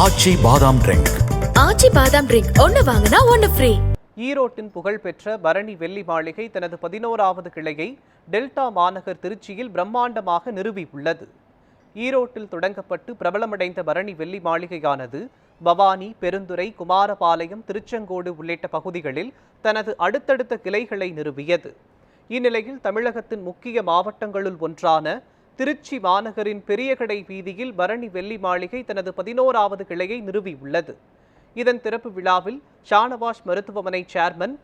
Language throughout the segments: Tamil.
ஆச்சி பாதாம் ட்ரிங்க். ஆச்சி பாதாம் ட்ரிங்க் ஒன்னு வாங்கினா ஒன்னு ஃப்ரீ. ஈரோட்டின் புகழ்பெற்ற பரணி வெள்ளி மாளிகை தனது 11வது கிளையை டெல்டா மாநகர் திருச்சியில் பிரம்மாண்டமாக நிறுவியுள்ளது. ஈரோட்டில் தொடங்கப்பட்டு பிரபலமடைந்த பரணி வெள்ளி மாளிகையானது பவானி, பெருந்துறை, குமாரபாளையம், திருச்செங்கோடு உள்ளிட்ட பகுதிகளில் தனது அடுத்தடுத்த கிளைகளை நிறுவியது. இந்நிலையில் தமிழகத்தின் முக்கிய மாவட்டங்களுள் ஒன்றான திருச்சி மாநகரின் பெரியகடை வீதியில் பரணி வெள்ளி மாளிகை தனது 11வது கிளையை நிறுவியுள்ளது. இதன் திறப்பு விழாவில் ஷானவாஸ் மருத்துவமனை சேர்மன்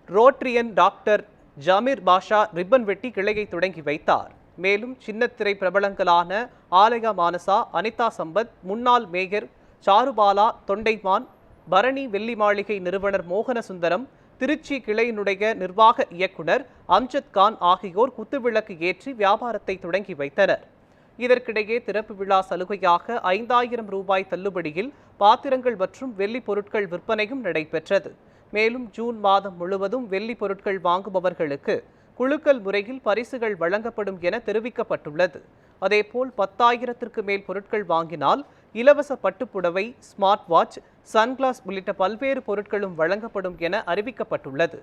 ரோட்ரியன் டாக்டர் ஜமீர் பாஷா ரிப்பன் வெட்டி கிளையை தொடங்கி வைத்தார். மேலும் சின்னத்திரை பிரபலங்களான ஆலயா மானசா, அனிதா சம்பத், முன்னாள் மேயர் சாருபாலா தொண்டைமான், பரணி வெள்ளி மாளிகை நிறுவனர் மோகனசுந்தரம், திருச்சி கிளையினுடைய நிர்வாக இயக்குனர் அம்ஜத் கான் ஆகியோர் குத்துவிளக்கு ஏற்றி வியாபாரத்தை தொடங்கி வைத்தனர். இதற்கிடையே திறப்பு விழா சலுகையாக 5000 ரூபாய் தள்ளுபடியில் பாத்திரங்கள் மற்றும் வெள்ளி பொருட்கள் விற்பனையும் நடைபெற்றது. மேலும் ஜூன் மாதம் முழுவதும் வெள்ளி பொருட்கள் வாங்குபவர்களுக்கு குலுக்கல் முறையில் பரிசுகள் வழங்கப்படும் என தெரிவிக்கப்பட்டுள்ளது. அதேபோல் 10,000க்கு மேல் பொருட்கள் வாங்கினால் இலவச பட்டுப்புடவை, ஸ்மார்ட் வாட்ச், சன்கிளாஸ் உள்ளிட்ட பல்வேறு பொருட்களும் வழங்கப்படும் என அறிவிக்கப்பட்டுள்ளது.